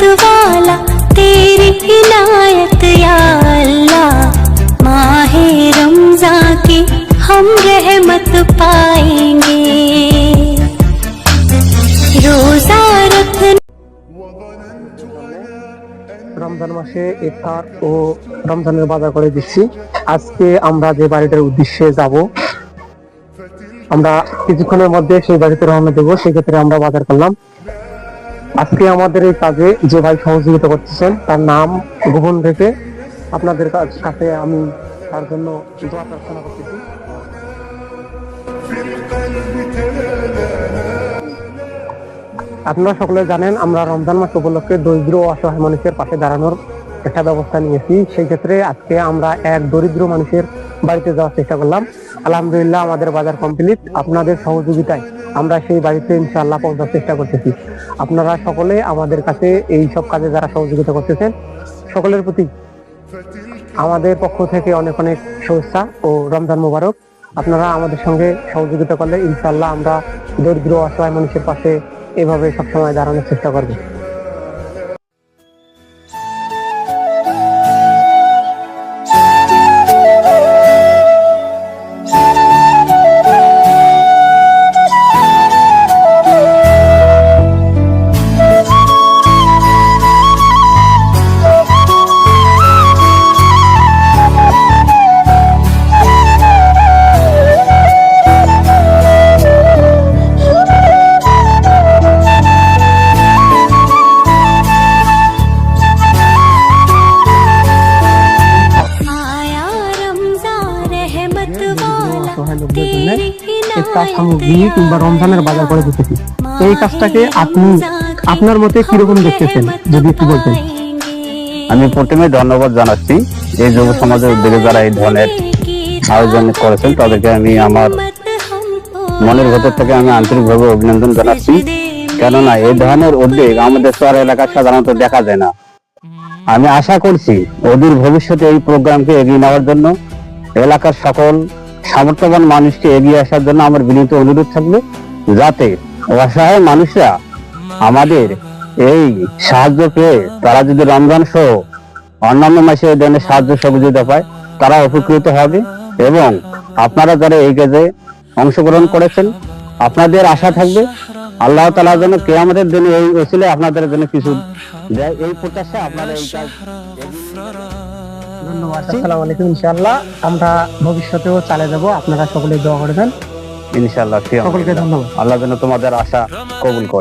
रहमत वाला तेरी इनायत या अल्लाह, माहे रमजान की हम रहमत पाएंगे। रोजा रखना রমজান মাসে ইফতার ও রমজানের বাজার করে দিচ্ছি। আজকে আমরা যে বাড়িটার উদ্দেশ্যে যাব, আমরা কিছুক্ষণের মধ্যে সেই বাড়িতে রওনা দেবো। সেক্ষেত্রে আমরা বাজার করলাম। আজকে আমাদের এই কাজে যে ভাই সহযোগিতা করতেছেন তার নাম গোপন রেখে আপনাদের কাছে আমি তার জন্য দোয়া প্রার্থনা করতেছি। আপনারা সকলে জানেন আমরা রমজান মাস উপলক্ষে দরিদ্র ও অসহায় মানুষের পাশে দাঁড়ানোর একটা ব্যবস্থা নিয়েছি। সেই ক্ষেত্রে আজকে আমরা এক দরিদ্র মানুষের বাড়িতে যাওয়ার চেষ্টা করলাম। আলহামদুলিল্লাহ আমাদের বাজার কমপ্লিট। আপনাদের সহযোগিতায় আমরা সেই বাড়িতে ইনশাআল্লাহ পৌঁছার চেষ্টা করতেছি। আপনারা সকলে আমাদের কাছে এই সব কাজে যারা সহযোগিতা করতেছেন সকলের প্রতি আমাদের পক্ষ থেকে অনেক অনেক শুভেচ্ছা ও রমজান মোবারক। আপনারা আমাদের সঙ্গে সহযোগিতা করলে ইনশাআল্লাহ আমরা দরিদ্র অসহায় মানুষের পাশে এভাবে সবসময় দাঁড়ানোর চেষ্টা করবো। সামগ্রী কিংবা রমজানের বাজার করে দিতেছি। এই কাজটাকে আপনি আপনার মতে কিরকম দেখতেছেন যদি একটু বলতেন। আমি প্রথমে ধন্যবাদ জানাচ্ছি এই যুব সমাজের উদ্যোগে যারা এই ধরনের আয়োজন করেছেন তাদেরকে আমি আমার মনের ভেতর থেকে আমি আন্তরিকভাবে অভিনন্দন জানাচ্ছি। কেননা এই ধরনের উদ্যোগ আমাদের শহর এলাকায় সাধারণত দেখা যায় না। আমি আশা করছি অদূর ভবিষ্যতে এই প্রোগ্রামকে এগিয়ে নেওয়ার জন্য এলাকার সকল সামর্থ্যবান মানুষকে এগিয়ে আসার জন্য আমার বিনীত অনুরোধ থাকবে, যাতে অসহায় মানুষরা আমাদের এই সাহায্য পেয়ে তারা যদি রমজান সহ অন্যান্য মাসে এই ধরনের সাহায্য সহযোগিতা পায় তারা উপকৃত হবে। এবং আপনারা যারা এই কাজে অংশগ্রহণ করেছেন আপনাদের আশা থাকবে আল্লাহ তাআলা যেন কিয়ামতের দিনে এই ওসিলে আপনাদের জন্য কিছু দেয়, এই প্রত্যাশা আপনারা এই কাজ। ধন্যবাদ। আসসালামু আলাইকুম। ইনশাআল্লাহ আমরা ভবিষ্যতেও চালিয়ে যাব। আপনারা সকলে দোয়া করবেন ইনশাআল্লাহ। সকলকে ধন্যবাদ। আল্লাহ যেন তোমাদের আশা কবুল করে।